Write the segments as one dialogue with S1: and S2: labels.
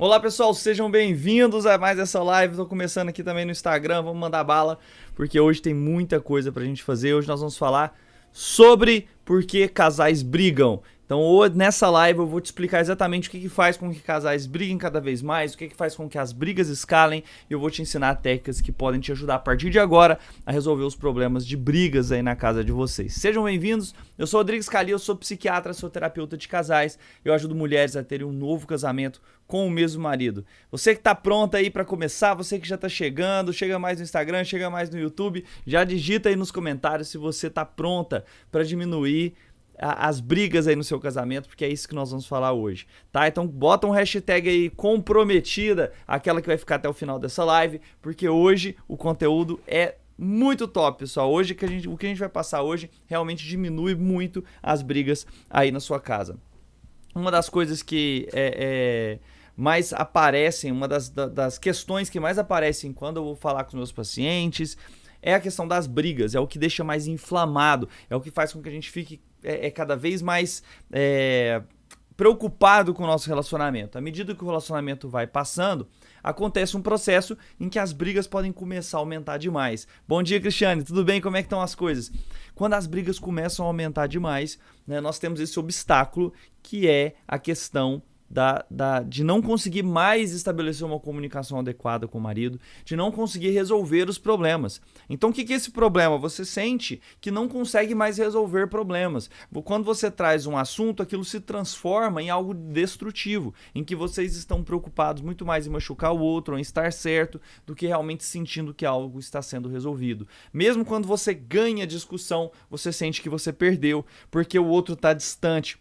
S1: Olá pessoal, sejam bem-vindos a mais essa live. Estou começando aqui também no Instagram, vamos mandar bala, porque hoje tem muita coisa pra gente fazer. Hoje nós vamos falar sobre por que casais brigam. Então nessa live eu vou te explicar exatamente o que faz com que casais briguem cada vez mais, o que faz com que as brigas escalem, e eu vou te ensinar técnicas que podem te ajudar a partir de agora a resolver os problemas de brigas aí na casa de vocês. Sejam bem-vindos, eu sou o Rodrigues Calil, eu sou psiquiatra, sou terapeuta de casais, eu ajudo mulheres a terem um novo casamento com o mesmo marido. Você que tá pronta aí pra começar, você que já tá chegando, chega mais no Instagram, chega mais no YouTube, já digita aí nos comentários se você tá pronta pra diminuir as brigas aí no seu casamento, porque é isso que nós vamos falar hoje, tá? Então bota um hashtag aí comprometida, aquela que vai ficar até o final dessa live, porque hoje o conteúdo é muito top, pessoal. Hoje o que a gente vai passar hoje realmente diminui muito as brigas aí na sua casa. Uma das coisas que mais aparecem, uma das questões que mais aparecem quando eu vou falar com os meus pacientes é a questão das brigas, é o que deixa mais inflamado, é o que faz com que a gente fique cada vez mais preocupado com o nosso relacionamento. À medida que o relacionamento vai passando, acontece um processo em que as brigas podem começar a aumentar demais. Bom dia, Cristiane, tudo bem? Como é que estão as coisas? Quando as brigas começam a aumentar demais, né, nós temos esse obstáculo que é a questão de não conseguir mais estabelecer uma comunicação adequada com o marido, de não conseguir resolver os problemas. Então o que é esse problema? Você sente que não consegue mais resolver problemas. Quando você traz um assunto, aquilo se transforma em algo destrutivo, em que vocês estão preocupados muito mais em machucar o outro, ou em estar certo, do que realmente sentindo que algo está sendo resolvido. Mesmo quando você ganha a discussão, você sente que você perdeu, porque o outro está distante.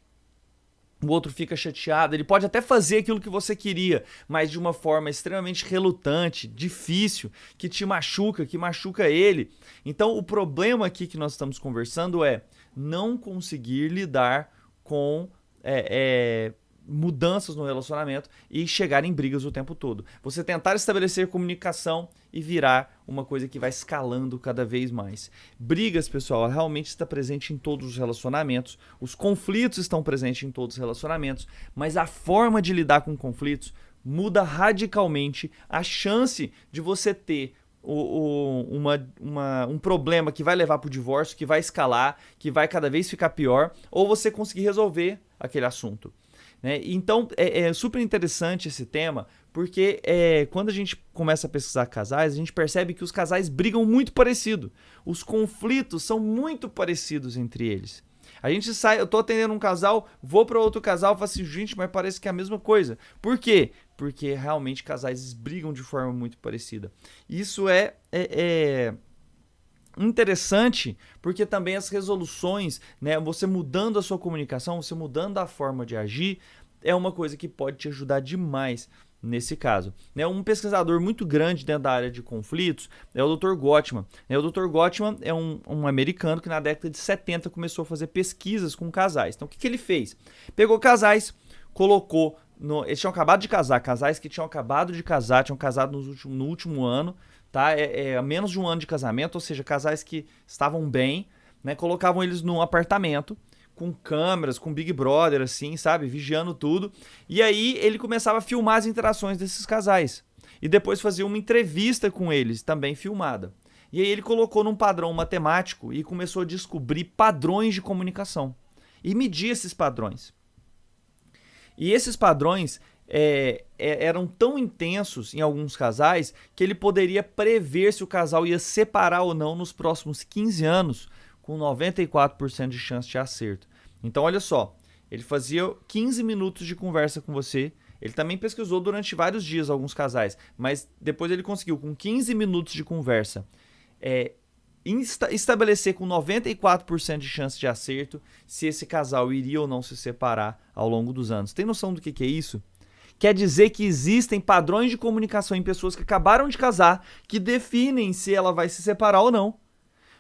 S1: O outro fica chateado, ele pode até fazer aquilo que você queria, mas de uma forma extremamente relutante, difícil, que te machuca, que machuca ele. Então o problema aqui que nós estamos conversando é não conseguir lidar com mudanças no relacionamento e chegar em brigas o tempo todo. Você tentar estabelecer comunicação e virar uma coisa que vai escalando cada vez mais. Brigas, pessoal, realmente está presente em todos os relacionamentos. Os conflitos estão presentes em todos os relacionamentos, mas a forma de lidar com conflitos muda radicalmente a chance de você ter um problema que vai levar para o divórcio, que vai escalar, que vai cada vez ficar pior, ou você conseguir resolver aquele assunto. Então é super interessante esse tema, porque quando a gente começa a pesquisar casais, a gente percebe que os casais brigam muito parecido. Os conflitos são muito parecidos entre eles. A gente sai, eu tô atendendo um casal, vou para outro casal e falo assim, gente, mas parece que é a mesma coisa. Por quê? Porque realmente casais brigam de forma muito parecida. Isso é interessante, porque também as resoluções, né, você mudando a sua comunicação, você mudando a forma de agir, é uma coisa que pode te ajudar demais nesse caso. Um pesquisador muito grande dentro da área de conflitos é o Dr. Gottman. O Dr. Gottman é um americano que na década de 70 começou a fazer pesquisas com casais. Então o que ele fez? Pegou casais, colocou, eles tinham acabado de casar, casais que tinham acabado de casar, tinham casado no último ano, tá? Menos de um ano de casamento, ou seja, casais que estavam bem, né? Colocavam eles num apartamento com câmeras, com Big Brother, assim, sabe? Vigiando tudo. E aí ele começava a filmar as interações desses casais. E depois fazia uma entrevista com eles, também filmada. E aí ele colocou num padrão matemático e começou a descobrir padrões de comunicação. E medir esses padrões. E esses padrões eram tão intensos em alguns casais que ele poderia prever se o casal ia separar ou não nos próximos 15 anos, com 94% de chance de acerto. Então olha só, ele fazia 15 minutos de conversa com você, ele também pesquisou durante vários dias alguns casais, mas depois ele conseguiu com 15 minutos de conversa estabelecer com 94% de chance de acerto se esse casal iria ou não se separar ao longo dos anos. Tem noção do que é isso? Quer dizer que existem padrões de comunicação em pessoas que acabaram de casar que definem se ela vai se separar ou não.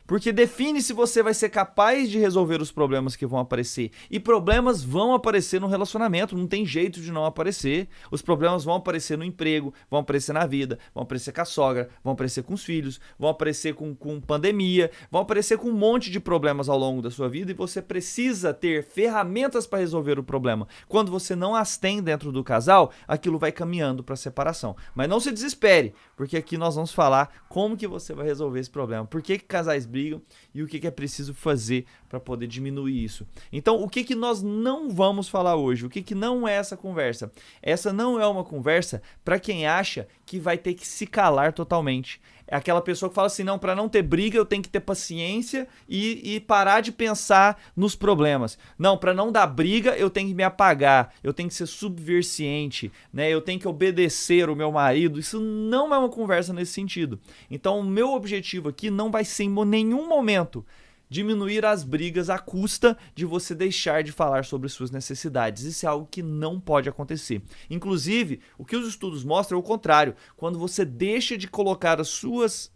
S1: Porque define se você vai ser capaz de resolver os problemas que vão aparecer. E problemas vão aparecer no relacionamento, não tem jeito de não aparecer. Os problemas vão aparecer no emprego, vão aparecer na vida, vão aparecer com a sogra, vão aparecer com os filhos, vão aparecer com pandemia, vão aparecer com um monte de problemas ao longo da sua vida e você precisa ter ferramentas para resolver o problema. Quando você não as tem dentro do casal, aquilo vai caminhando para a separação. Mas não se desespere, porque aqui nós vamos falar como que você vai resolver esse problema. Por que casais brigam e o que é preciso fazer para poder diminuir isso. Então, o que nós não vamos falar hoje? O que não é essa conversa? Essa não é uma conversa para quem acha que vai ter que se calar totalmente. É aquela pessoa que fala assim, não, para não ter briga eu tenho que ter paciência e parar de pensar nos problemas. Não, para não dar briga eu tenho que me apagar, eu tenho que ser subversiente, né? Eu tenho que obedecer o meu marido. Isso não é uma conversa nesse sentido. Então o meu objetivo aqui não vai ser em nenhum momento diminuir as brigas à custa de você deixar de falar sobre suas necessidades. Isso é algo que não pode acontecer. Inclusive, o que os estudos mostram é o contrário. Quando você deixa de colocar as suas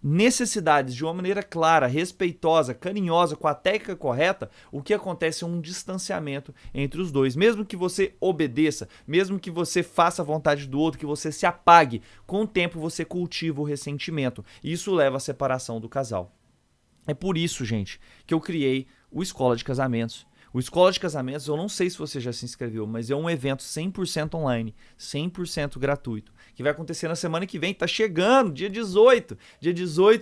S1: necessidades de uma maneira clara, respeitosa, carinhosa, com a técnica correta, o que acontece é um distanciamento entre os dois. Mesmo que você obedeça, mesmo que você faça a vontade do outro, que você se apague, com o tempo você cultiva o ressentimento. E isso leva à separação do casal. É por isso, gente, que eu criei o Escola de Casamentos. O Escola de Casamentos, eu não sei se você já se inscreveu, mas é um evento 100% online, 100% gratuito, que vai acontecer na semana que vem, tá chegando, dia 18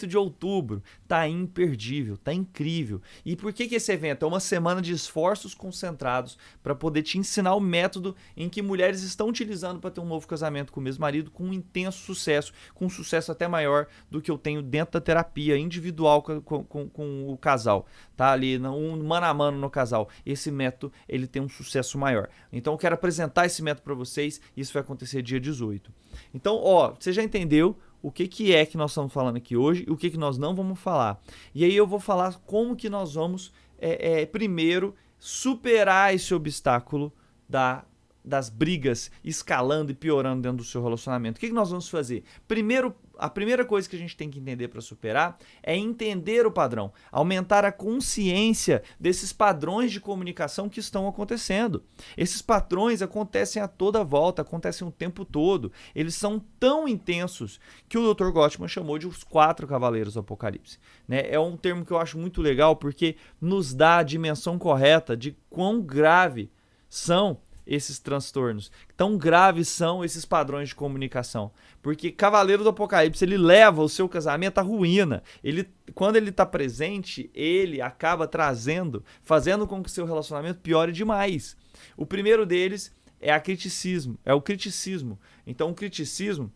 S1: de outubro, tá imperdível, tá incrível. E por que esse evento? É uma semana de esforços concentrados para poder te ensinar o método em que mulheres estão utilizando para ter um novo casamento com o mesmo marido, com um intenso sucesso, com um sucesso até maior do que eu tenho dentro da terapia individual com o casal, tá ali, um mano a mano no casal. Esse método ele tem um sucesso maior. Então eu quero apresentar esse método para vocês. Isso vai acontecer dia 18. Então, você já entendeu o que é que nós estamos falando aqui hoje e o que nós não vamos falar. E aí eu vou falar como que nós vamos, primeiro, superar esse obstáculo das brigas escalando e piorando dentro do seu relacionamento. O que nós vamos fazer? A primeira coisa que a gente tem que entender para superar é entender o padrão, aumentar a consciência desses padrões de comunicação que estão acontecendo. Esses padrões acontecem a toda volta, acontecem o tempo todo. Eles são tão intensos que o Dr. Gottman chamou de os 4 cavaleiros do Apocalipse. Né? É um termo que eu acho muito legal porque nos dá a dimensão correta de quão grave são esses transtornos, tão graves são esses padrões de comunicação, porque Cavaleiro do Apocalipse, ele leva o seu casamento à ruína, quando ele está presente, ele acaba fazendo com que o seu relacionamento piore demais. O primeiro deles é o criticismo. Então o criticismo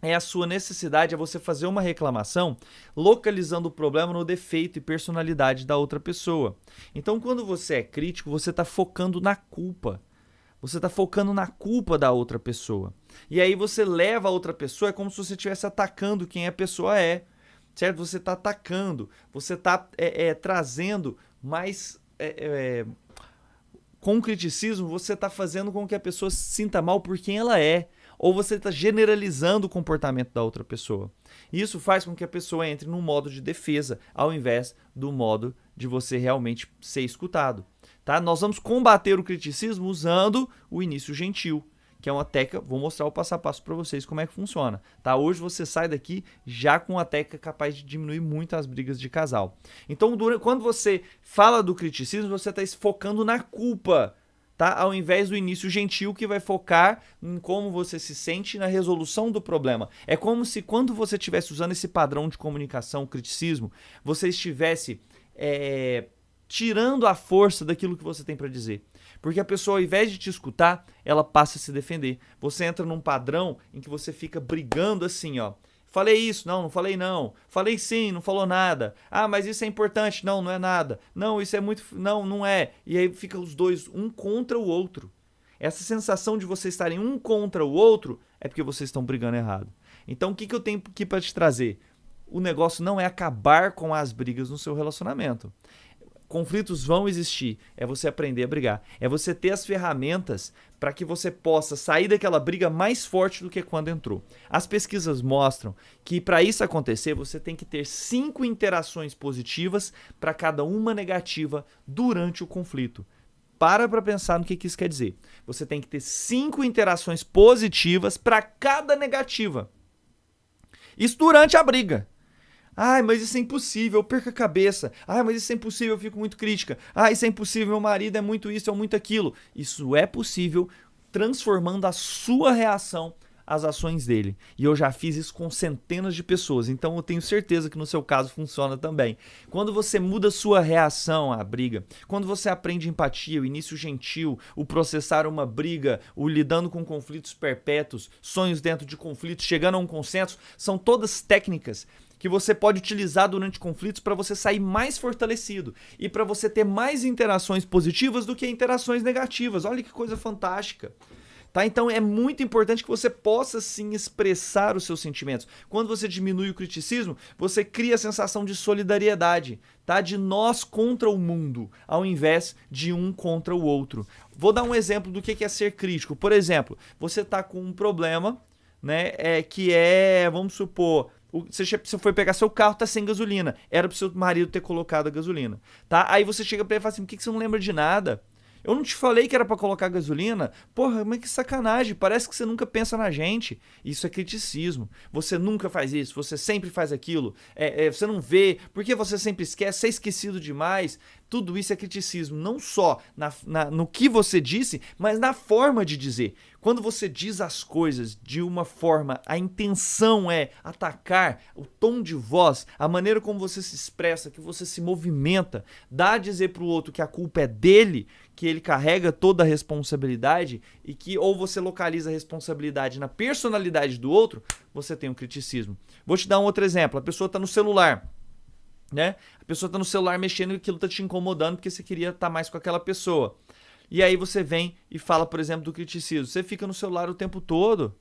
S1: é a sua necessidade, é você fazer uma reclamação localizando o problema no defeito e personalidade da outra pessoa. Então quando você é crítico, você está focando na culpa. Você está focando na culpa da outra pessoa. E aí você leva a outra pessoa, é como se você estivesse atacando quem a pessoa é. Certo? Você está atacando, você está trazendo mais... com o criticismo, você está fazendo com que a pessoa se sinta mal por quem ela é. Ou você está generalizando o comportamento da outra pessoa. Isso faz com que a pessoa entre num modo de defesa, ao invés do modo de você realmente ser escutado. Tá? Nós vamos combater o criticismo usando o início gentil, que é uma técnica, vou mostrar o passo a passo para vocês como é que funciona. Tá? Hoje você sai daqui já com uma técnica capaz de diminuir muito as brigas de casal. Então, quando você fala do criticismo, você está focando na culpa, tá? Ao invés do início gentil, que vai focar em como você se sente na resolução do problema. É como se quando você estivesse usando esse padrão de comunicação, criticismo, você estivesse tirando a força daquilo que você tem para dizer. Porque a pessoa, ao invés de te escutar, ela passa a se defender. Você entra num padrão em que você fica brigando assim, ó. Falei isso, não falei não. Falei sim, não falou nada. Ah, mas isso é importante. Não é nada. Não, isso é muito... Não é. E aí fica os dois, um contra o outro. Essa sensação de vocês estarem um contra o outro é porque vocês estão brigando errado. Então, o que eu tenho aqui para te trazer? O negócio não é acabar com as brigas no seu relacionamento. Conflitos vão existir, é você aprender a brigar. É você ter as ferramentas para que você possa sair daquela briga mais forte do que quando entrou. As pesquisas mostram que para isso acontecer, você tem que ter 5 interações positivas para cada uma negativa durante o conflito. Para pensar no que isso quer dizer. Você tem que ter 5 interações positivas para cada negativa. Isso durante a briga. Ai, mas isso é impossível, eu perco a cabeça. Ai, mas isso é impossível, eu fico muito crítica. Ai, isso é impossível, meu marido é muito isso, é muito aquilo. Isso é possível transformando a sua reação às ações dele. E eu já fiz isso com centenas de pessoas, então eu tenho certeza que no seu caso funciona também. Quando você muda sua reação à briga, quando você aprende empatia, o início gentil, o processar uma briga, o lidando com conflitos perpétuos, sonhos dentro de conflitos, chegando a um consenso, são todas técnicas que você pode utilizar durante conflitos para você sair mais fortalecido e para você ter mais interações positivas do que interações negativas. Olha que coisa fantástica. Tá? Então é muito importante que você possa sim expressar os seus sentimentos. Quando você diminui o criticismo, você cria a sensação de solidariedade, tá? De nós contra o mundo, ao invés de um contra o outro. Vou dar um exemplo do que é ser crítico. Por exemplo, você está com um problema, né, vamos supor, você foi pegar seu carro, tá sem gasolina. Era pro seu marido ter colocado a gasolina, tá? Aí você chega pra ele e fala assim, por que você não lembra de nada? Eu não te falei que era pra colocar gasolina? Porra, mas que sacanagem, parece que você nunca pensa na gente. Isso é criticismo. Você nunca faz isso, você sempre faz aquilo. Você não vê, porque você sempre esquece, você é esquecido demais. Tudo isso é criticismo, não só no que você disse, mas na forma de dizer. Quando você diz as coisas de uma forma, a intenção é atacar, o tom de voz, a maneira como você se expressa, que você se movimenta, dá a dizer para o outro que a culpa é dele, que ele carrega toda a responsabilidade e que ou você localiza a responsabilidade na personalidade do outro, você tem um criticismo. Vou te dar um outro exemplo. A pessoa está no celular, né? A pessoa está no celular mexendo e aquilo está te incomodando porque você queria estar mais com aquela pessoa. E aí você vem e fala, por exemplo, do criticismo. Você fica no celular o tempo todo.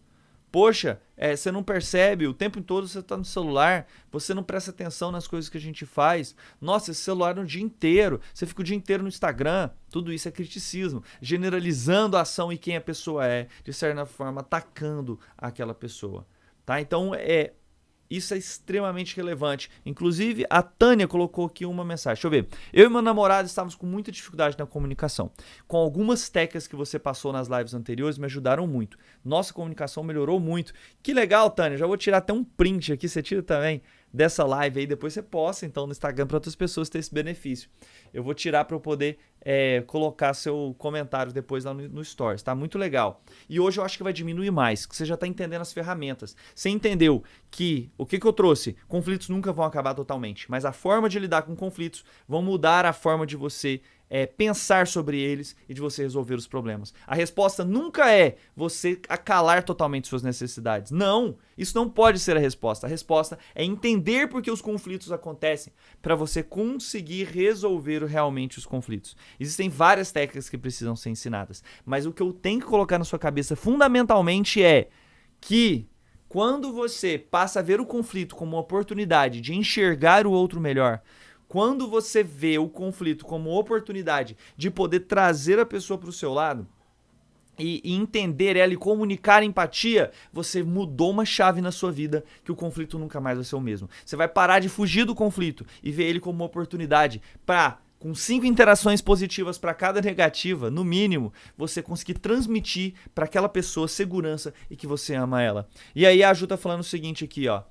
S1: Poxa, você não percebe, o tempo todo você está no celular, você não presta atenção nas coisas que a gente faz. Nossa, esse celular no dia inteiro, você fica o dia inteiro no Instagram. Tudo isso é criticismo, generalizando a ação e quem a pessoa é, de certa forma atacando aquela pessoa. Tá? Então, isso é extremamente relevante. Inclusive, a Tânia colocou aqui uma mensagem. Deixa eu ver. Eu e meu namorado estávamos com muita dificuldade na comunicação. Com algumas técnicas que você passou nas lives anteriores, me ajudaram muito. Nossa comunicação melhorou muito. Que legal, Tânia. Já vou tirar até um print aqui. Você tira também dessa live aí. Depois você posta, então, no Instagram para outras pessoas ter esse benefício. Eu vou tirar para eu poder colocar seu comentário depois lá no Stories, tá? Muito legal. E hoje eu acho que vai diminuir mais, que você já está entendendo as ferramentas. Você entendeu que o que eu trouxe? Conflitos nunca vão acabar totalmente, mas a forma de lidar com conflitos vão mudar a forma de você pensar sobre eles e de você resolver os problemas. A resposta nunca é você acalar totalmente suas necessidades. Não, isso não pode ser a resposta. A resposta é entender por que os conflitos acontecem para você conseguir resolver realmente os conflitos. Existem várias técnicas que precisam ser ensinadas, mas o que eu tenho que colocar na sua cabeça fundamentalmente é que quando você passa a ver o conflito como uma oportunidade de enxergar o outro melhor, quando você vê o conflito como oportunidade de poder trazer a pessoa para o seu lado e entender ela e comunicar empatia, você mudou uma chave na sua vida que o conflito nunca mais vai ser o mesmo. Você vai parar de fugir do conflito e ver ele como uma oportunidade para, com 5 interações positivas para cada negativa, no mínimo, você conseguir transmitir para aquela pessoa segurança e que você ama ela. E aí a Ju tá falando o seguinte aqui, ó.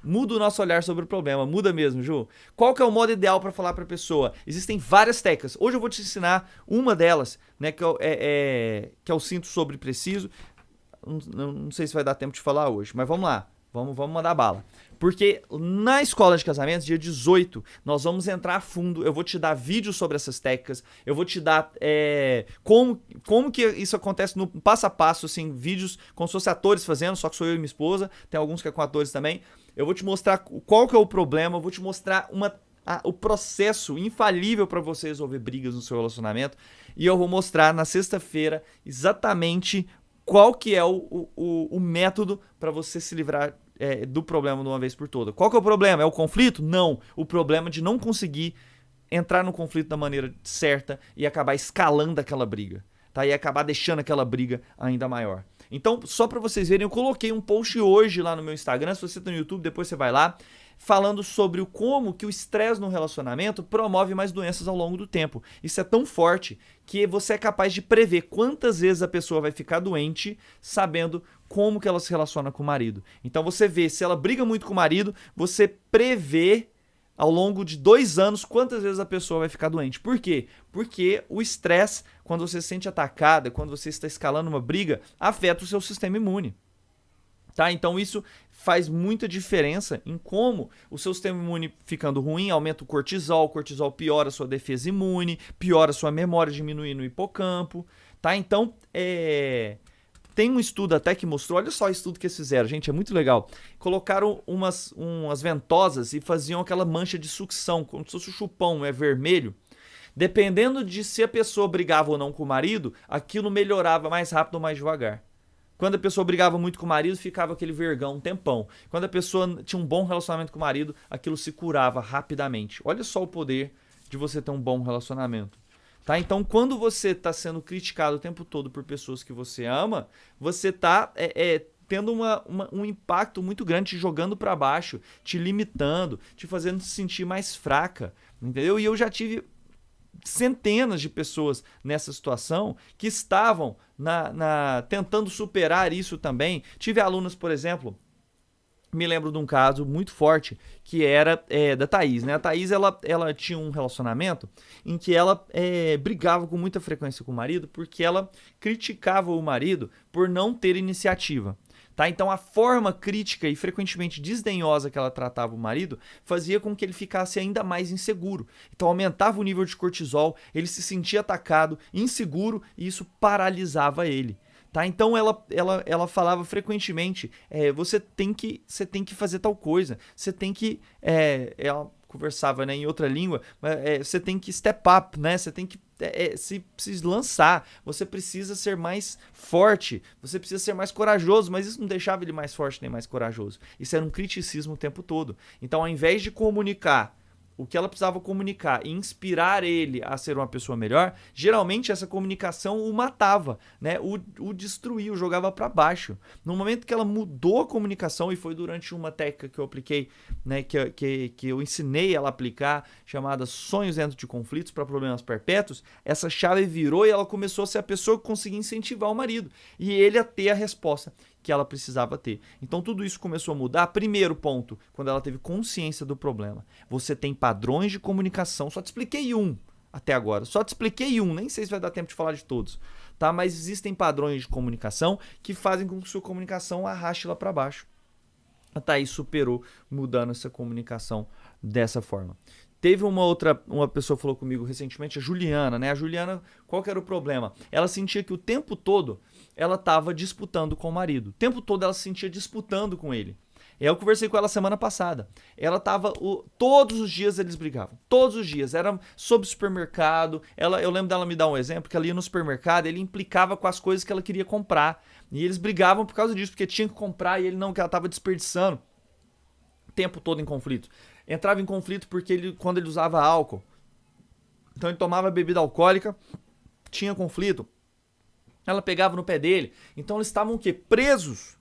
S1: Muda o nosso olhar sobre o problema, muda mesmo, Ju. Qual que é o modo ideal para falar para a pessoa? Existem várias técnicas. Hoje eu vou te ensinar uma delas, né, que é o cinto sobre preciso. Não sei se vai dar tempo de falar hoje, mas vamos lá. Vamos mandar bala. Porque na escola de casamentos, dia 18, nós vamos entrar a fundo. Eu vou te dar vídeos sobre essas técnicas. Eu vou te dar como que isso acontece no passo a passo, assim, vídeos como se fossem atores fazendo, só que sou eu e minha esposa. Tem alguns que é com atores também. Eu vou te mostrar qual que é o problema. Eu vou te mostrar o processo infalível para você resolver brigas no seu relacionamento. E eu vou mostrar na sexta-feira exatamente qual que é o método para você se livrar do problema de uma vez por todas. Qual que é o problema? É o conflito? Não. O problema de não conseguir entrar no conflito da maneira certa e acabar escalando aquela briga, tá? E acabar deixando aquela briga ainda maior. Então, só para vocês verem, eu coloquei um post hoje lá no meu Instagram, se você tá no YouTube, depois você vai lá, falando sobre como que o estresse no relacionamento promove mais doenças ao longo do tempo. Isso é tão forte que você é capaz de prever quantas vezes a pessoa vai ficar doente sabendo como que ela se relaciona com o marido. Então você vê, se ela briga muito com o marido, você prevê ao longo de 2 anos quantas vezes a pessoa vai ficar doente. Por quê? Porque o estresse, quando você se sente atacada, quando você está escalando uma briga, afeta o seu sistema imune. Tá? Então isso faz muita diferença em como o seu sistema imune ficando ruim, aumenta o cortisol piora a sua defesa imune, piora a sua memória, diminuindo o hipocampo. Tá? Então, tem um estudo até que mostrou, olha só o estudo que eles fizeram, gente, é muito legal. Colocaram umas ventosas e faziam aquela mancha de sucção, como se fosse o chupão, vermelho. Dependendo de se a pessoa brigava ou não com o marido, aquilo melhorava mais rápido ou mais devagar. Quando a pessoa brigava muito com o marido, ficava aquele vergão um tempão. Quando a pessoa tinha um bom relacionamento com o marido, aquilo se curava rapidamente. Olha só o poder de você ter um bom relacionamento. Tá? Então, quando você está sendo criticado o tempo todo por pessoas que você ama, você está tendo um impacto muito grande, te jogando para baixo, te limitando, te fazendo se sentir mais fraca. Entendeu? E eu já tive centenas de pessoas nessa situação que estavam tentando superar isso também. Tive alunas, por exemplo, me lembro de um caso muito forte que era da Thaís, né? A Thaís, ela tinha um relacionamento em que ela brigava com muita frequência com o marido porque ela criticava o marido por não ter iniciativa. Tá? Então a forma crítica e frequentemente desdenhosa que ela tratava o marido fazia com que ele ficasse ainda mais inseguro. Então aumentava o nível de cortisol, ele se sentia atacado, inseguro e isso paralisava ele. Tá? Então ela falava frequentemente, você tem que fazer tal coisa, você tem que... ela conversava, né, em outra língua, você tem que step up, né? Você tem que se lançar, você precisa ser mais forte, você precisa ser mais corajoso, mas isso não deixava ele mais forte nem mais corajoso. Isso era um criticismo o tempo todo. Então, ao invés de comunicar o que ela precisava comunicar e inspirar ele a ser uma pessoa melhor, geralmente essa comunicação o matava, né? O destruía, o jogava para baixo. No momento que ela mudou a comunicação, e foi durante uma técnica que eu apliquei, né, que eu ensinei ela a aplicar, chamada sonhos dentro de conflitos para problemas perpétuos, essa chave virou e ela começou a ser a pessoa que conseguia incentivar o marido e ele a ter a resposta que ela precisava ter. Então tudo isso começou a mudar. Primeiro ponto, quando ela teve consciência do problema. Você tem padrões de comunicação, só te expliquei um até agora, nem sei se vai dar tempo de falar de todos, tá? Mas existem padrões de comunicação que fazem com que sua comunicação arraste lá para baixo. A Thaís superou mudando essa comunicação dessa forma. Teve uma pessoa que falou comigo recentemente, a Juliana, né? A Juliana, qual que era o problema? Ela sentia que o tempo todo ela estava disputando com o marido. O tempo todo ela se sentia disputando com ele. Eu conversei com ela semana passada. Ela estava... todos os dias eles brigavam. Todos os dias. Era sobre supermercado. Eu lembro dela me dar um exemplo, que ela ia no supermercado, ele implicava com as coisas que ela queria comprar. E eles brigavam por causa disso, porque tinha que comprar e ele não, que ela estava desperdiçando. O tempo todo em conflito. Entrava em conflito porque quando ele usava álcool. Então ele tomava bebida alcoólica, tinha conflito. Ela pegava no pé dele. Então eles estavam o quê? Presos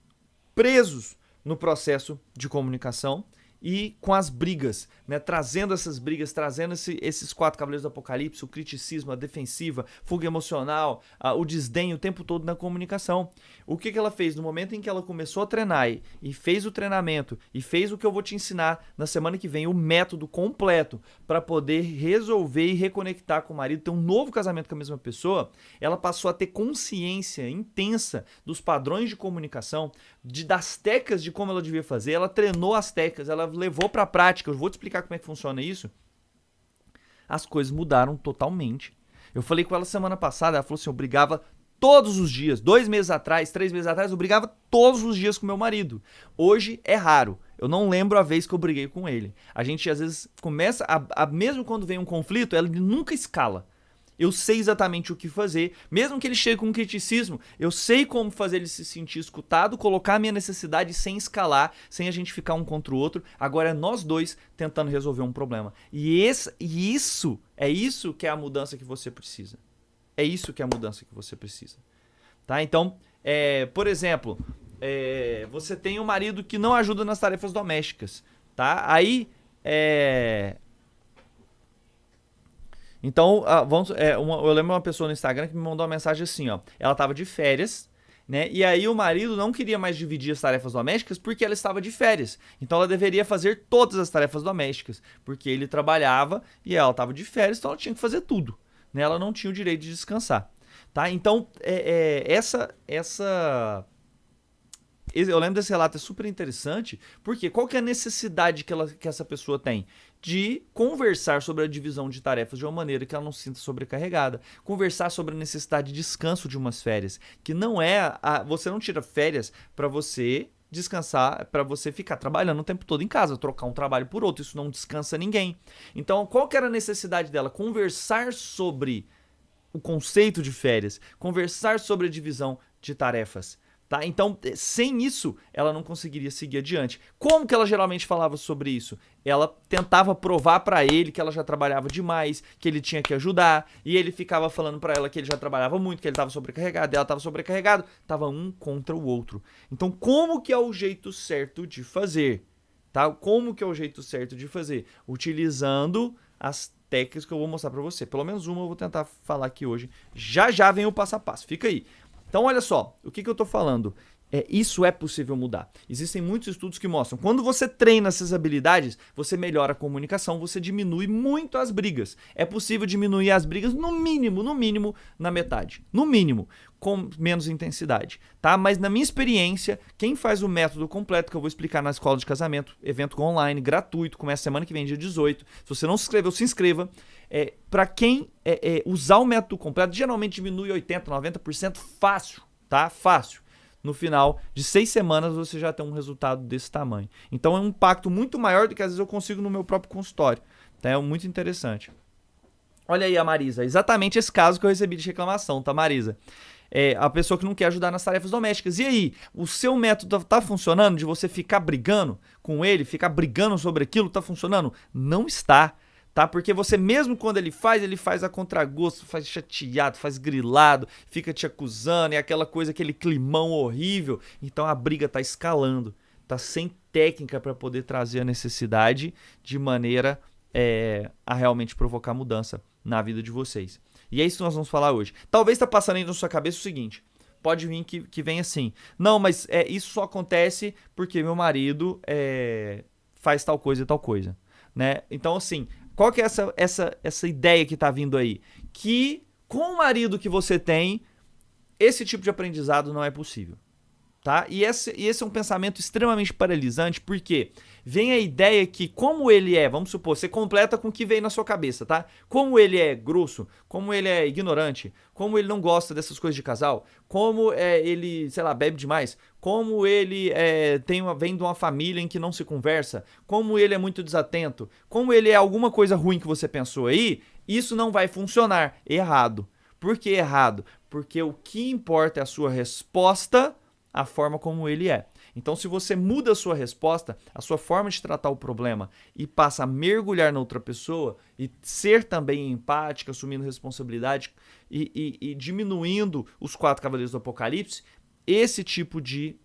S1: no processo de comunicação e com as brigas, né? Trazendo essas brigas, trazendo esses 4 cavaleiros do apocalipse, o criticismo, a defensiva, fuga emocional, o desdém o tempo todo na comunicação. O que ela fez? No momento em que ela começou a treinar e fez o treinamento e fez o que eu vou te ensinar na semana que vem, o método completo para poder resolver e reconectar com o marido, ter um novo casamento com a mesma pessoa, ela passou a ter consciência intensa dos padrões de comunicação, das técnicas de como ela devia fazer, ela treinou as técnicas, ela levou para a prática. Eu vou te explicar como é que funciona isso. As coisas mudaram totalmente. Eu falei com ela semana passada, ela falou assim, eu brigava todos os dias, 2 meses atrás, 3 meses atrás, eu brigava todos os dias com meu marido. Hoje é raro. Eu não lembro a vez que eu briguei com ele. A gente às vezes começa, mesmo quando vem um conflito, ela nunca escala. Eu sei exatamente o que fazer, mesmo que ele chegue com um criticismo, eu sei como fazer ele se sentir escutado, colocar a minha necessidade sem escalar, sem a gente ficar um contra o outro. Agora é nós dois tentando resolver um problema. E isso que é a mudança que você precisa. É isso que é a mudança que você precisa. Tá? Então, por exemplo, você tem um marido que não ajuda nas tarefas domésticas. Tá? Aí, então, eu lembro uma pessoa no Instagram que me mandou uma mensagem assim, ó. Ela estava de férias, né? E aí o marido não queria mais dividir as tarefas domésticas porque ela estava de férias. Então ela deveria fazer todas as tarefas domésticas, porque ele trabalhava e ela estava de férias, então ela tinha que fazer tudo, né? Ela não tinha o direito de descansar, tá? Então, eu lembro desse relato, é super interessante, porque qual que é a necessidade que essa pessoa tem? De conversar sobre a divisão de tarefas de uma maneira que ela não se sinta sobrecarregada. Conversar sobre a necessidade de descanso de umas férias, que não você não tira férias para você descansar, para você ficar trabalhando o tempo todo em casa, trocar um trabalho por outro, isso não descansa ninguém. Então, qual que era a necessidade dela? Conversar sobre o conceito de férias, conversar sobre a divisão de tarefas. Tá? Então, sem isso, ela não conseguiria seguir adiante. Como que ela geralmente falava sobre isso? Ela tentava provar pra ele que ela já trabalhava demais, que ele tinha que ajudar, e ele ficava falando pra ela que ele já trabalhava muito, que ele estava sobrecarregado, ela estava sobrecarregado, tava um contra o outro. Então, como que é o jeito certo de fazer? Tá? Como que é o jeito certo de fazer? Utilizando as técnicas que eu vou mostrar pra você. Pelo menos uma eu vou tentar falar aqui hoje. Já vem o passo a passo. Fica aí. Então, olha só, o que eu estou falando? Isso é possível mudar. Existem muitos estudos que mostram. Quando você treina essas habilidades, você melhora a comunicação, você diminui muito as brigas. É possível diminuir as brigas no mínimo, na metade. No mínimo, com menos intensidade. Tá? Mas na minha experiência, quem faz o método completo, que eu vou explicar na escola de casamento, evento online, gratuito, começa semana que vem, dia 18. Se você não se inscreveu, se inscreva. Para quem usar o método completo, geralmente diminui 80%, 90% fácil, tá? Fácil. No final de 6 semanas você já tem um resultado desse tamanho. Então é um impacto muito maior do que às vezes eu consigo no meu próprio consultório. Tá? É muito interessante. Olha aí a Marisa, exatamente esse caso que eu recebi de reclamação, tá, Marisa? A pessoa que não quer ajudar nas tarefas domésticas. E aí, o seu método tá funcionando de você ficar brigando com ele, ficar brigando sobre aquilo, tá funcionando? Não está. Tá? Porque você mesmo quando ele faz a contragosto, faz chateado, faz grilado, fica te acusando, é aquela coisa, aquele climão horrível. Então a briga tá escalando, tá sem técnica para poder trazer a necessidade de maneira a realmente provocar mudança na vida de vocês. E é isso que nós vamos falar hoje. Talvez tá passando aí na sua cabeça o seguinte, pode vir que vem assim, não, mas isso só acontece porque meu marido faz tal coisa e tal coisa. Né? Então assim, qual que é essa ideia que tá vindo aí? Que com o marido que você tem, esse tipo de aprendizado não é possível. Tá? E esse é um pensamento extremamente paralisante, porque vem a ideia que como ele vamos supor, você completa com o que veio na sua cabeça, tá? Como ele é grosso, como ele é ignorante, como ele não gosta dessas coisas de casal, como ele, sei lá, bebe demais, como ele vem de uma família em que não se conversa, como ele é muito desatento, como ele é alguma coisa ruim que você pensou aí, isso não vai funcionar. Errado. Por que errado? Porque o que importa é a sua resposta, a forma como ele é. Então, se você muda a sua resposta, a sua forma de tratar o problema e passa a mergulhar na outra pessoa e ser também empática, assumindo responsabilidade e diminuindo os 4 cavaleiros do Apocalipse, esse tipo de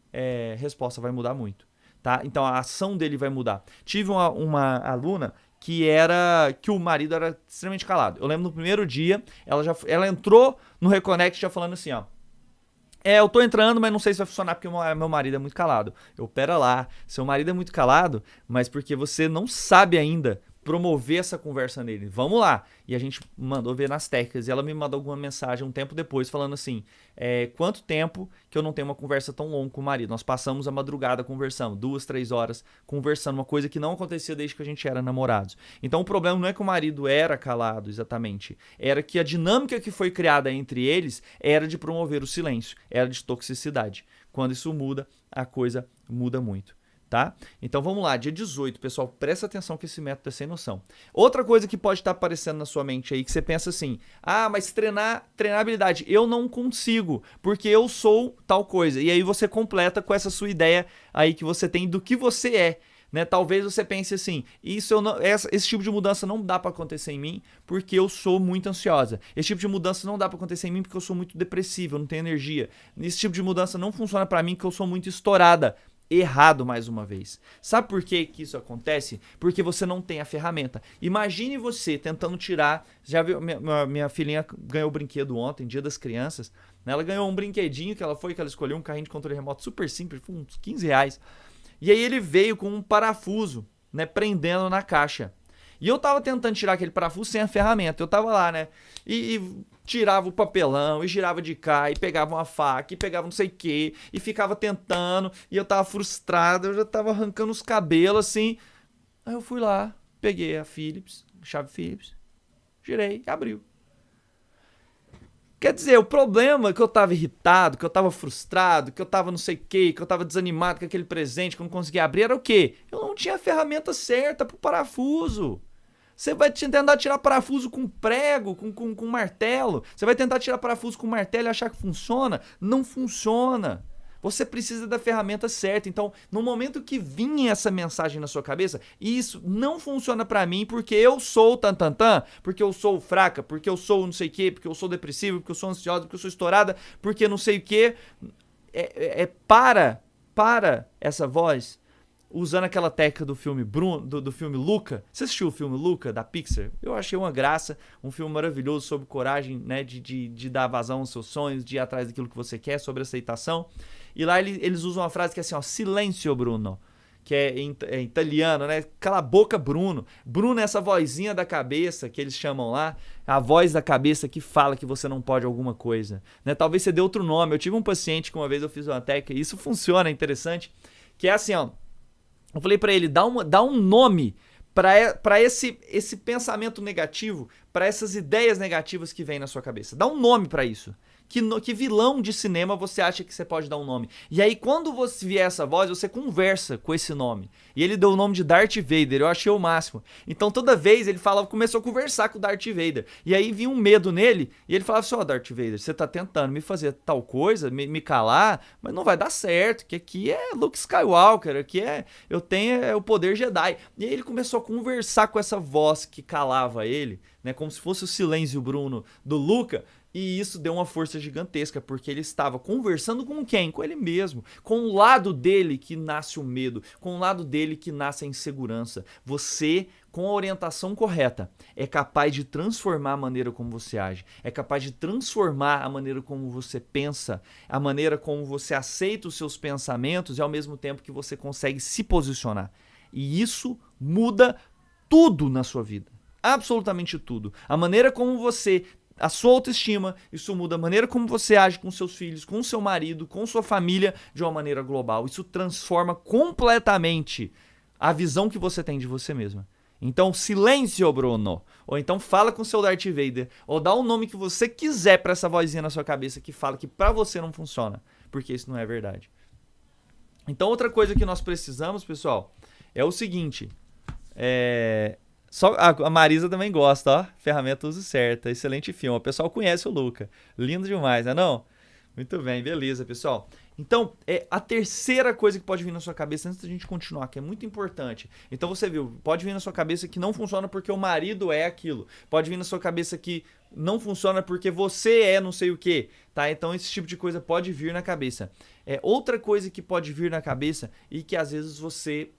S1: resposta vai mudar muito. Tá? Então, a ação dele vai mudar. Tive uma aluna que o marido era extremamente calado. Eu lembro no primeiro dia, ela entrou no Reconnect já falando assim, ó, eu tô entrando, mas não sei se vai funcionar porque meu marido é muito calado. Pera lá, seu marido é muito calado, mas porque você não sabe ainda promover essa conversa nele. Vamos lá. E a gente mandou ver nas técnicas e ela me mandou alguma mensagem um tempo depois falando assim, quanto tempo que eu não tenho uma conversa tão longa com o marido? Nós passamos a madrugada conversando, 2, 3 horas conversando, uma coisa que não acontecia desde que a gente era namorados. Então o problema não é que o marido era calado exatamente, era que a dinâmica que foi criada entre eles era de promover o silêncio, era de toxicidade. Quando isso muda, a coisa muda muito. tá? Então vamos lá, dia 18, pessoal, presta atenção que esse método é sem noção. Outra coisa que pode estar aparecendo na sua mente aí, que você pensa assim, mas treinar habilidade, eu não consigo, porque eu sou tal coisa. E aí você completa com essa sua ideia aí que você tem do que você é. Né? Talvez você pense assim, esse tipo de mudança não dá para acontecer em mim porque eu sou muito ansiosa. Esse tipo de mudança não dá para acontecer em mim porque eu sou muito depressiva, eu não tenho energia. Esse tipo de mudança não funciona para mim porque eu sou muito estourada. Errado mais uma vez. Sabe por que isso acontece? Porque você não tem a ferramenta. Imagine você tentando tirar... Já viu, minha filhinha ganhou o brinquedo ontem, Dia das Crianças. Né? Ela ganhou um brinquedinho que ela escolheu, um carrinho de controle remoto super simples, foi uns R$15. E aí ele veio com um parafuso, né, prendendo na caixa. E eu tava tentando tirar aquele parafuso sem a ferramenta. Eu tava lá, né? E tirava o papelão, e girava de cá, e pegava uma faca, e pegava não sei o quê, e ficava tentando, e eu tava frustrado, eu já tava arrancando os cabelos, assim. Aí eu fui lá, peguei a chave Phillips, girei e abriu. Quer dizer, o problema é que eu tava irritado, que eu tava frustrado, que eu tava não sei o quê, que eu tava desanimado com aquele presente, que eu não conseguia abrir, era o quê? Eu não tinha a ferramenta certa pro parafuso. Você vai tentar tirar parafuso com prego, com martelo. Você vai tentar tirar parafuso com martelo e achar que funciona? Não funciona. Você precisa da ferramenta certa. Então, no momento que vinha essa mensagem na sua cabeça, isso não funciona pra mim porque eu sou tantantã, porque eu sou fraca, porque eu sou não sei o quê, porque eu sou depressivo, porque eu sou ansiosa, porque eu sou estourada, porque não sei o quê. Para essa voz. Usando aquela técnica do filme do filme Luca. Você assistiu o filme Luca, da Pixar? Eu achei uma graça, um filme maravilhoso sobre coragem, né, de dar vazão aos seus sonhos, de ir atrás daquilo que você quer, sobre aceitação. E lá eles usam uma frase que é assim, ó, silêncio, Bruno, que é em italiano, né? Cala a boca, Bruno. Bruno é essa vozinha da cabeça que eles chamam lá, a voz da cabeça que fala que você não pode alguma coisa. Né? Talvez você dê outro nome. Eu tive um paciente que uma vez eu fiz uma técnica, e isso funciona, é interessante, que é assim, ó. Eu falei pra ele, dá um nome pra esse pensamento negativo, pra essas ideias negativas que vêm na sua cabeça. Dá um nome pra isso. Que vilão de cinema você acha que você pode dar um nome? E aí, quando você vier essa voz, você conversa com esse nome. E ele deu o nome de Darth Vader, eu achei o máximo. Então, toda vez ele começou a conversar com o Darth Vader. E aí vinha um medo nele, e ele falava assim, ó, Darth Vader, você tá tentando me fazer tal coisa, me calar, mas não vai dar certo, que aqui é Luke Skywalker, aqui eu tenho o poder Jedi. E aí ele começou a conversar com essa voz que calava ele, né, como se fosse o silêncio Bruno do Luca. E isso deu uma força gigantesca, porque ele estava conversando com quem? Com ele mesmo. Com o lado dele que nasce o medo, com o lado dele que nasce a insegurança. Você, com a orientação correta, é capaz de transformar a maneira como você age, é capaz de transformar a maneira como você pensa, a maneira como você aceita os seus pensamentos e ao mesmo tempo que você consegue se posicionar. E isso muda tudo na sua vida. Absolutamente tudo. A maneira como você... A sua autoestima, isso muda a maneira como você age com seus filhos, com seu marido, com sua família de uma maneira global. Isso transforma completamente a visão que você tem de você mesma. Então, silêncio, Bruno. Ou então fala com seu Darth Vader. Ou dá o nome que você quiser pra essa vozinha na sua cabeça que fala que pra você não funciona. Porque isso não é verdade. Então, outra coisa que nós precisamos, pessoal, é o seguinte. Só a Marisa também gosta, ó. Ferramenta uso certa. Excelente filme. O pessoal conhece o Luca. Lindo demais, não é não? Muito bem, beleza, pessoal. Então, a terceira coisa que pode vir na sua cabeça, antes da gente continuar, que é muito importante. Então, você viu, pode vir na sua cabeça que não funciona porque o marido é aquilo. Pode vir na sua cabeça que não funciona porque você é não sei o quê, tá? Então, esse tipo de coisa pode vir na cabeça. Outra coisa que pode vir na cabeça e que às vezes você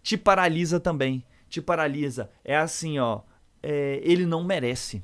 S1: te paralisa também. Te paralisa. É assim, ó. Ele não merece.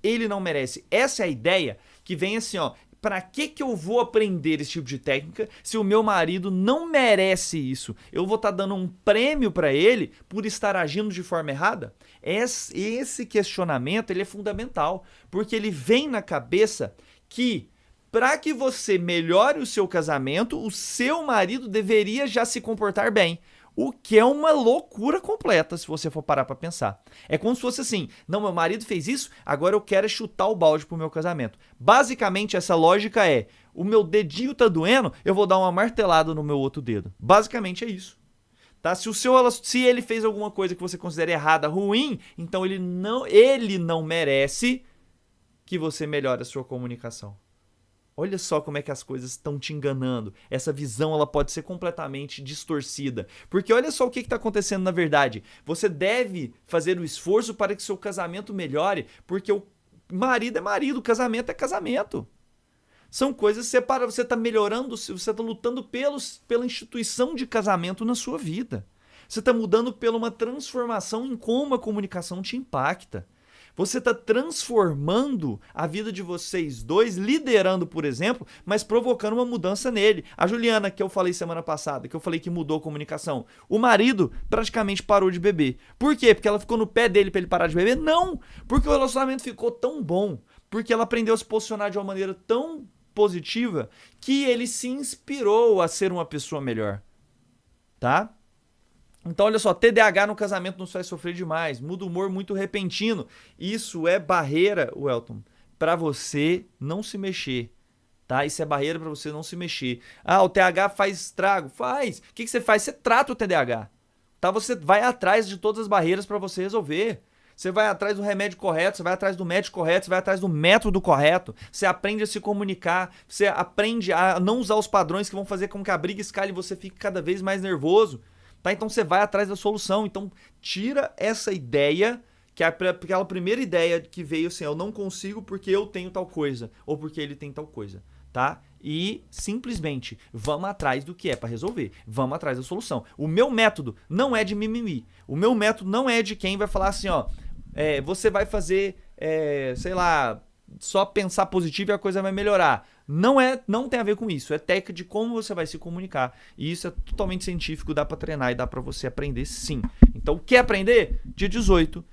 S1: Ele não merece. Essa é a ideia que vem assim, ó. Pra que eu vou aprender esse tipo de técnica se o meu marido não merece isso? Eu vou estar dando um prêmio pra ele por estar agindo de forma errada? Esse questionamento, ele é fundamental, porque ele vem na cabeça que para que você melhore o seu casamento, o seu marido deveria já se comportar bem. O que é uma loucura completa, se você for parar pra pensar. É como se fosse assim, não, meu marido fez isso, agora eu quero chutar o balde pro meu casamento. Basicamente, essa lógica é, o meu dedinho tá doendo, eu vou dar uma martelada no meu outro dedo. Basicamente é isso. Tá? Se ele fez alguma coisa que você considera errada, ruim, então ele não merece que você melhore a sua comunicação. Olha só como é que as coisas estão te enganando. Essa visão ela pode ser completamente distorcida. Porque olha só o que está acontecendo na verdade. Você deve fazer o esforço para que seu casamento melhore, porque o marido é marido, o casamento é casamento. São coisas separadas. Você está melhorando, você está lutando pela instituição de casamento na sua vida. Você está mudando pela uma transformação em como a comunicação te impacta. Você está transformando a vida de vocês dois, liderando, por exemplo, mas provocando uma mudança nele. A Juliana, que eu falei semana passada, que eu falei que mudou a comunicação, o marido praticamente parou de beber. Por quê? Porque ela ficou no pé dele para ele parar de beber? Não! Porque o relacionamento ficou tão bom, porque ela aprendeu a se posicionar de uma maneira tão positiva que ele se inspirou a ser uma pessoa melhor. Tá? Então, olha só, TDAH no casamento nos faz sofrer demais, muda o humor muito repentino. Isso é barreira, Welton, para você não se mexer, tá? Isso é barreira para você não se mexer. Ah, o TDAH faz estrago? Faz. O que você faz? Você trata o TDAH, tá? Você vai atrás de todas as barreiras para você resolver. Você vai atrás do remédio correto, você vai atrás do médico correto, você vai atrás do método correto, você aprende a se comunicar, você aprende a não usar os padrões que vão fazer com que a briga escale e você fique cada vez mais nervoso. Tá? Então você vai atrás da solução. Então tira essa ideia, que é aquela primeira ideia que veio assim, eu não consigo porque eu tenho tal coisa, ou porque ele tem tal coisa, tá? E simplesmente vamos atrás do que é para resolver, vamos atrás da solução. O meu método não é de mimimi, o meu método não é de quem vai falar assim, ó, você vai fazer, sei lá, só pensar positivo e a coisa vai melhorar. Não tem a ver com isso, é técnica de como você vai se comunicar. E isso é totalmente científico, dá pra treinar e dá pra você aprender sim. Então, quer aprender? Dia 18,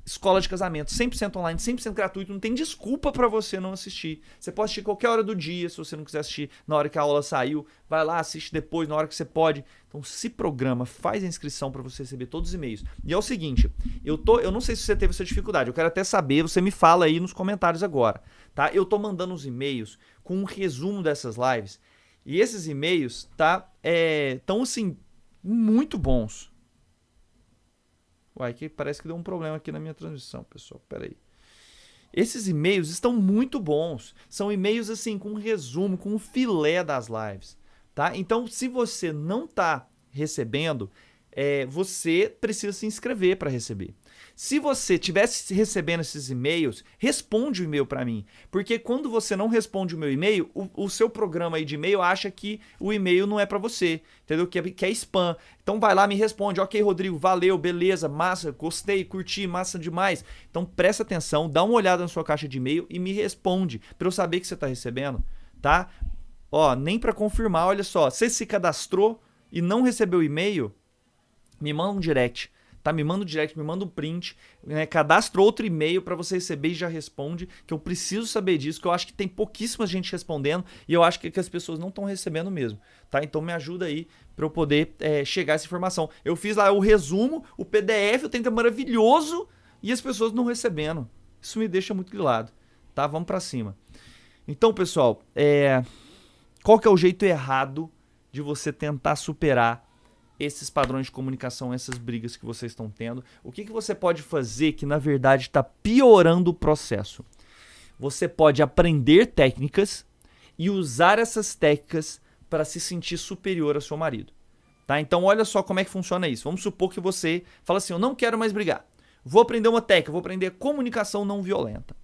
S1: escola de casamento, 100% online, 100% gratuito, não tem desculpa pra você não assistir. Você pode assistir qualquer hora do dia, se você não quiser assistir na hora que a aula saiu, vai lá, assiste depois, na hora que você pode. Então se programa, faz a inscrição pra você receber todos os e-mails. E é o seguinte, eu não sei se você teve essa dificuldade, eu quero até saber, você me fala aí nos comentários agora, tá? Eu tô mandando os e-mails com um resumo dessas lives, e esses e-mails, tá, tão assim, muito bons. Uai, que parece que deu um problema aqui na minha transmissão, pessoal. Pera aí. Esses e-mails estão muito bons. São e-mails assim com um resumo, com um filé das lives, tá? Então, se você não está recebendo, você precisa se inscrever para receber. Se você estivesse recebendo esses e-mails, responde o e-mail para mim. Porque quando você não responde o meu e-mail, o seu programa aí de e-mail acha que o e-mail não é para você, entendeu? Que é spam. Então vai lá, me responde. Ok, Rodrigo, valeu, beleza, massa, gostei, curti, massa demais. Então presta atenção, dá uma olhada na sua caixa de e-mail e me responde para eu saber que você está recebendo, tá? Ó, nem para confirmar, olha só, você se cadastrou e não recebeu o e-mail, me manda um direct. Tá? Me manda um direct, me manda um print, né? Cadastra outro e-mail para você receber e já responde, que eu preciso saber disso, que eu acho que tem pouquíssima gente respondendo e eu acho que as pessoas não estão recebendo mesmo, tá? Então me ajuda aí para eu poder chegar a essa informação. Eu fiz lá o resumo, o PDF, o tempo é maravilhoso e as pessoas não recebendo. Isso me deixa muito grilado, tá? Vamos para cima. Então, pessoal, qual que é o jeito errado de você tentar superar esses padrões de comunicação, essas brigas que vocês estão tendo? O que você pode fazer que na verdade está piorando o processo? Você pode aprender técnicas e usar essas técnicas para se sentir superior ao seu marido, tá? Então olha só como é que funciona isso. Vamos supor que você fala assim, eu não quero mais brigar, vou aprender uma técnica, vou aprender comunicação não violenta.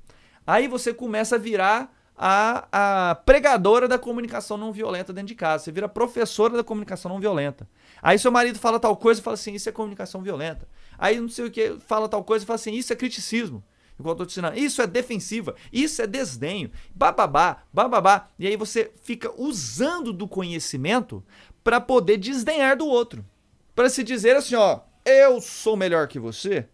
S1: Aí você começa a virar a pregadora da comunicação não violenta dentro de casa. Você vira professora da comunicação não violenta. Aí seu marido fala tal coisa e fala assim, isso é comunicação violenta. Aí não sei o que, fala tal coisa e fala assim, isso é criticismo. Igual eu tô te ensinando, isso é defensiva, isso é desdenho, bababá, bababá. E aí você fica usando do conhecimento para poder desdenhar do outro. Para se dizer assim, ó, eu sou melhor que você,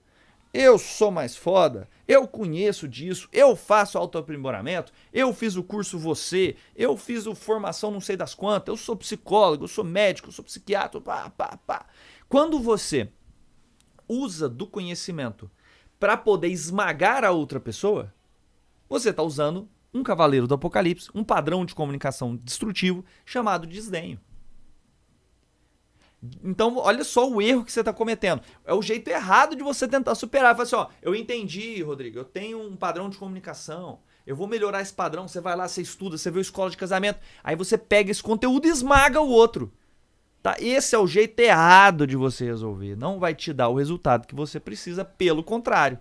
S1: eu sou mais foda, eu conheço disso, eu faço autoaprimoramento, eu fiz o curso você, eu fiz a formação não sei das quantas, eu sou psicólogo, eu sou médico, eu sou psiquiatra, pá, pá, pá. Quando você usa do conhecimento para poder esmagar a outra pessoa, você está usando um cavaleiro do Apocalipse, um padrão de comunicação destrutivo chamado desdenho. Então, olha só o erro que você está cometendo. É o jeito errado de você tentar superar. Fala assim, ó, eu entendi, Rodrigo, eu tenho um padrão de comunicação, eu vou melhorar esse padrão, você vai lá, você estuda, você vê a escola de casamento, aí você pega esse conteúdo e esmaga o outro. Tá? Esse é o jeito errado de você resolver. Não vai te dar o resultado que você precisa, pelo contrário.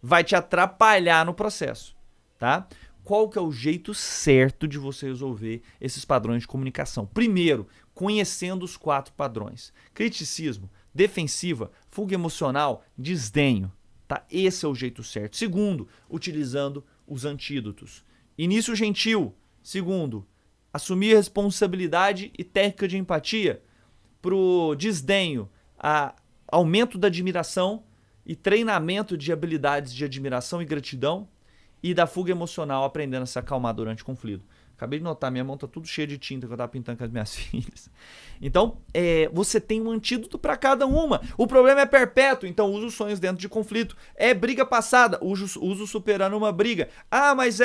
S1: Vai te atrapalhar no processo. Tá? Qual que é o jeito certo de você resolver esses padrões de comunicação? Primeiro, conhecendo os 4 padrões. Criticismo, defensiva, fuga emocional, desdenho. Tá? Esse é o jeito certo. Segundo, utilizando os antídotos. Início gentil. Segundo, assumir responsabilidade e técnica de empatia. Pro desdenho, aumento da admiração e treinamento de habilidades de admiração e gratidão. E da fuga emocional, aprendendo a se acalmar durante o conflito. Acabei de notar, minha mão tá tudo cheia de tinta que eu tava pintando com as minhas filhas. Então, você tem um antídoto para cada uma. O problema é perpétuo, então usa os sonhos dentro de conflito. É briga passada, usa superando uma briga. Ah, mas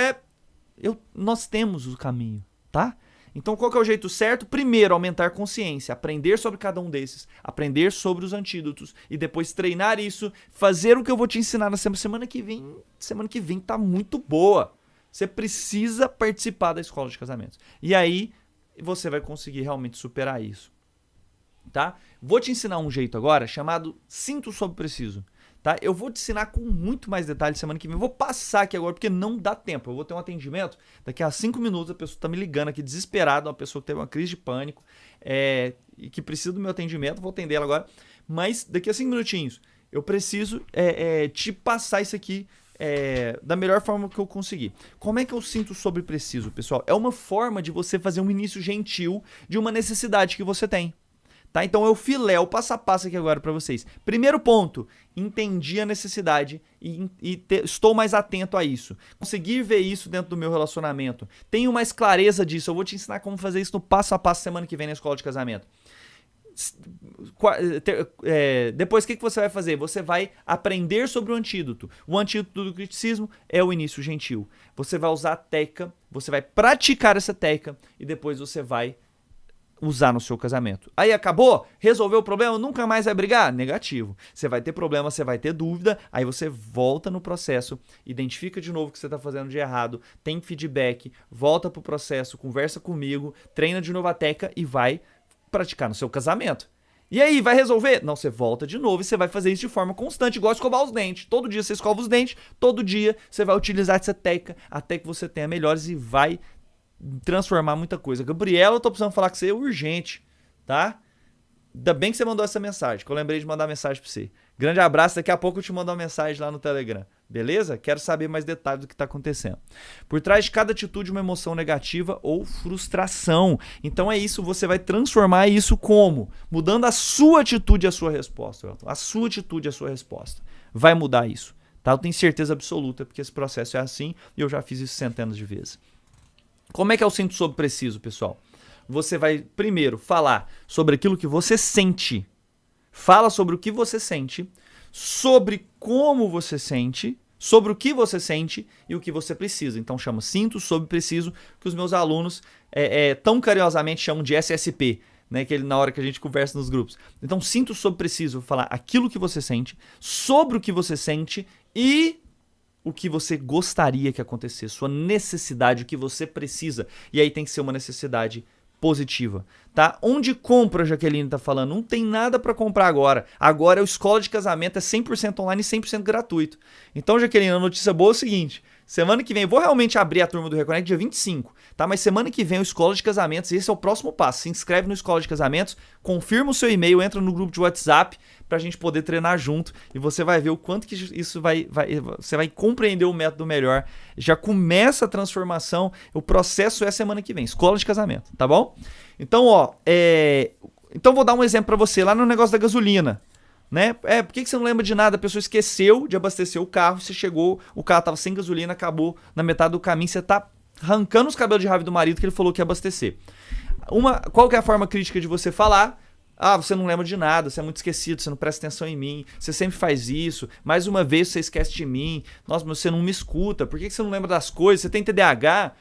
S1: nós temos o caminho, tá? Então, qual que é o jeito certo? Primeiro, aumentar consciência, aprender sobre cada um desses, aprender sobre os antídotos e depois treinar isso, fazer o que eu vou te ensinar na semana que vem. Semana que vem tá muito boa. Você precisa participar da escola de casamentos. E aí, você vai conseguir realmente superar isso. Tá? Vou te ensinar um jeito agora chamado cinto sob preciso. Tá? Eu vou te ensinar com muito mais detalhes semana que vem. Eu vou passar aqui agora porque não dá tempo. Eu vou ter um atendimento. Daqui a 5 minutos a pessoa está me ligando aqui desesperada. Uma pessoa que teve uma crise de pânico e que precisa do meu atendimento. Vou atender ela agora. Mas daqui a 5 minutinhos eu preciso te passar isso aqui da melhor forma que eu conseguir. Como é que eu sinto sobre preciso, pessoal? É uma forma de você fazer um início gentil de uma necessidade que você tem. Tá? Então eu filé o passo a passo aqui agora para vocês. Primeiro ponto, entendi a necessidade e estou mais atento a isso. Conseguir ver isso dentro do meu relacionamento. Tenho mais clareza disso. Eu vou te ensinar como fazer isso no passo a passo semana que vem na escola de casamento. Depois o que você vai fazer? Você vai aprender sobre o antídoto. O antídoto do criticismo é o início gentil. Você vai usar a técnica, você vai praticar essa técnica e depois você vai usar no seu casamento. Aí acabou? Resolveu o problema? Nunca mais vai brigar? Negativo. Você vai ter problema, você vai ter dúvida, aí você volta no processo, identifica de novo o que você está fazendo de errado, tem feedback, volta pro processo, conversa comigo, treina de novo a técnica e vai praticar no seu casamento. E aí, vai resolver? Não, você volta de novo e você vai fazer isso de forma constante, igual escovar os dentes. Todo dia você escova os dentes, todo dia você vai utilizar essa técnica até que você tenha melhores e vai transformar muita coisa. Gabriela, eu tô precisando falar com você urgente, tá? Ainda bem que você mandou essa mensagem, que eu lembrei de mandar mensagem pra você. Grande abraço, daqui a pouco eu te mando uma mensagem lá no Telegram, beleza? Quero saber mais detalhes do que tá acontecendo. Por trás de cada atitude, uma emoção negativa ou frustração. Então é isso, você vai transformar isso como? Mudando a sua atitude e a sua resposta, Elton. A sua atitude e a sua resposta. Vai mudar isso, tá? Eu tenho certeza absoluta, porque esse processo é assim e eu já fiz isso centenas de vezes. Como é que é o cinto sob preciso, pessoal? Você vai primeiro falar sobre aquilo que você sente. Fala sobre o que você sente, sobre como você sente, sobre o que você sente e o que você precisa. Então chama cinto sob preciso, que os meus alunos tão carinhosamente chamam de SSP, né? Que na hora que a gente conversa nos grupos. Então cinto sob preciso, vou falar aquilo que você sente, sobre o que você sente e o que você gostaria que acontecesse, sua necessidade, o que você precisa. E aí tem que ser uma necessidade positiva, tá? Onde compra, a Jaqueline tá falando? Não tem nada para comprar agora. Agora o Escola de Casamento é 100% online e 100% gratuito. Então, Jaqueline, a notícia boa é o seguinte: semana que vem, eu vou realmente abrir a turma do Reconnect dia 25, tá? Mas semana que vem o Escola de Casamentos, esse é o próximo passo. Se inscreve no Escola de Casamentos, confirma o seu e-mail, entra no grupo de WhatsApp pra gente poder treinar junto e você vai ver o quanto que isso você vai compreender o método melhor. Já começa a transformação, o processo é semana que vem, Escola de Casamento, tá bom? Então, então vou dar um exemplo pra você lá no negócio da gasolina. Né? Por que você não lembra de nada? A pessoa esqueceu de abastecer o carro, você chegou, o carro estava sem gasolina, acabou na metade do caminho, você está arrancando os cabelos de raiva do marido que ele falou que ia abastecer. Qual que é a forma crítica de você falar? Ah, você não lembra de nada, você é muito esquecido, você não presta atenção em mim, você sempre faz isso, mais uma vez você esquece de mim, nossa, mas você não me escuta, por que você não lembra das coisas? Você tem TDAH?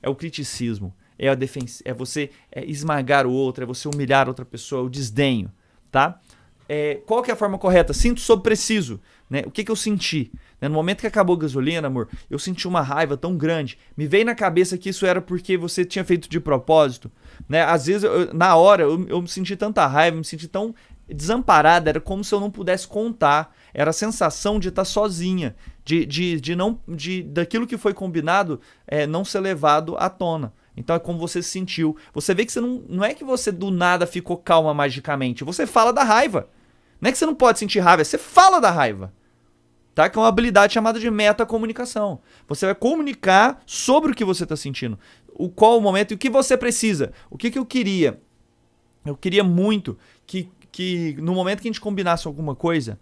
S1: É o criticismo, é você esmagar o outro, é você humilhar outra pessoa, é o desdenho, tá? Qual que é a forma correta? Sinto sob preciso. Né? O que eu senti? No momento que acabou a gasolina, amor, eu senti uma raiva tão grande. Me veio na cabeça que isso era porque você tinha feito de propósito. Né? Às vezes, na hora, eu me senti tanta raiva, me senti tão desamparada. Era como se eu não pudesse contar. Era a sensação de estar sozinha. Daquilo que foi combinado não ser levado à tona. Então é como você se sentiu. Você vê que você não é que você do nada ficou calma magicamente. Você fala da raiva. Não é que você não pode sentir raiva, você fala da raiva. Tá? Que é uma habilidade chamada de metacomunicação. Você vai comunicar sobre o que você está sentindo. Qual o momento e o que você precisa. O que eu queria? Eu queria muito que no momento que a gente combinasse alguma coisa,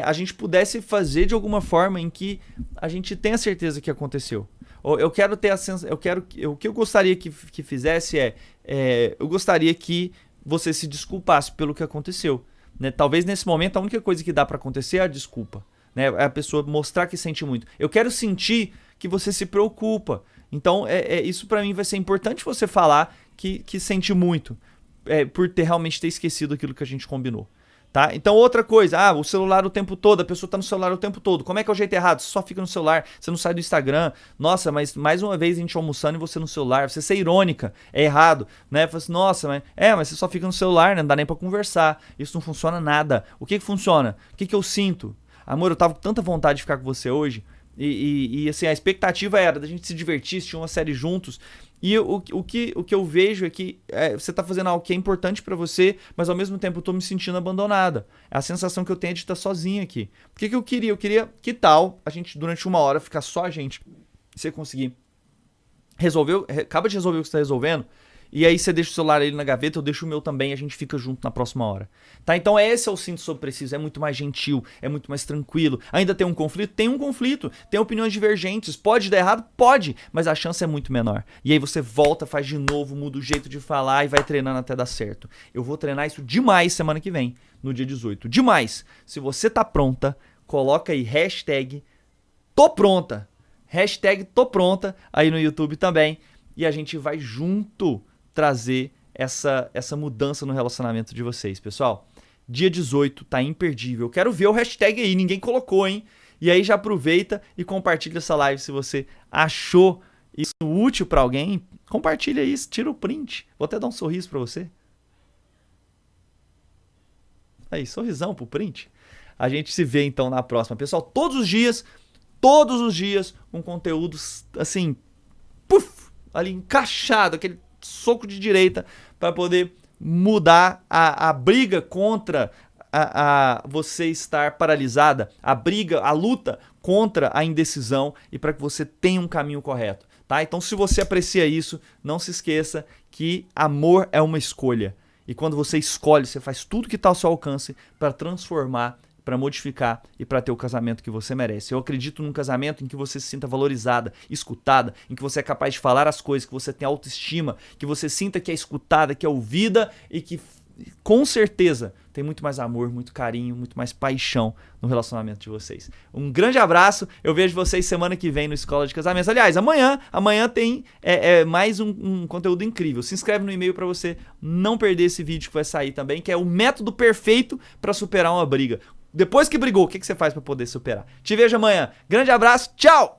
S1: a gente pudesse fazer de alguma forma em que a gente tenha certeza que aconteceu. Eu quero ter a sensação. O que eu gostaria que fizesse eu gostaria que você se desculpasse pelo que aconteceu. Né? Talvez nesse momento a única coisa que dá para acontecer é a desculpa. Né? É a pessoa mostrar que sente muito. Eu quero sentir que você se preocupa. Então, isso para mim vai ser importante você falar que sente muito. Por realmente ter esquecido aquilo que a gente combinou. Tá? Então outra coisa, o celular o tempo todo, a pessoa tá no celular o tempo todo. Como é que é o jeito errado? Você só fica no celular, você não sai do Instagram. Nossa, mas mais uma vez a gente almoçando e você no celular. Você ser irônica é errado, né? Fala assim, nossa, mas você só fica no celular, né? Não dá nem pra conversar. Isso não funciona nada. O que funciona? O que eu sinto? Amor, eu tava com tanta vontade de ficar com você hoje. E assim, a expectativa era da gente se divertir, assistir uma série juntos. E o que eu vejo é que você tá fazendo algo que é importante pra você, mas ao mesmo tempo eu tô me sentindo abandonada. É a sensação que eu tenho de estar sozinha aqui. O que eu queria? Eu queria, que tal a gente durante uma hora ficar só a gente, você conseguir acaba de resolver o que você tá resolvendo, e aí você deixa o celular ali na gaveta, eu deixo o meu também, e a gente fica junto na próxima hora. Tá? Então esse é o Sinto Sob Preciso, é muito mais gentil, é muito mais tranquilo. Ainda tem um conflito? Tem um conflito. Tem opiniões divergentes. Pode dar errado? Pode, mas a chance é muito menor. E aí você volta, faz de novo, muda o jeito de falar e vai treinando até dar certo. Eu vou treinar isso demais semana que vem, no dia 18. Demais! Se você tá pronta, coloca aí hashtag tô pronta. Hashtag tô pronta aí no YouTube também. E a gente vai junto trazer essa mudança no relacionamento de vocês, pessoal. Dia 18 tá imperdível. Eu quero ver o hashtag aí, ninguém colocou, hein? E aí já aproveita e compartilha essa live se você achou isso útil pra alguém. Compartilha isso, tira o print. Vou até dar um sorriso pra você. Aí, sorrisão pro print. A gente se vê então na próxima. Pessoal, todos os dias, um conteúdo assim, ali encaixado, aquele soco de direita para poder mudar a briga contra você estar paralisada, a luta contra a indecisão e para que você tenha um caminho correto, tá? Então se você aprecia isso, não se esqueça que amor é uma escolha. E quando você escolhe, você faz tudo que está ao seu alcance para transformar, para modificar e para ter o casamento que você merece. Eu acredito num casamento em que você se sinta valorizada, escutada, em que você é capaz de falar as coisas, que você tem autoestima, que você sinta que é escutada, que é ouvida e que com certeza tem muito mais amor, muito carinho, muito mais paixão no relacionamento de vocês. Um grande abraço, eu vejo vocês semana que vem no Escola de Casamentos. Aliás, amanhã tem mais um conteúdo incrível. Se inscreve no e-mail para você não perder esse vídeo que vai sair também, que é o método perfeito para superar uma briga. Depois que brigou, o que você faz para poder superar? Te vejo amanhã. Grande abraço, tchau!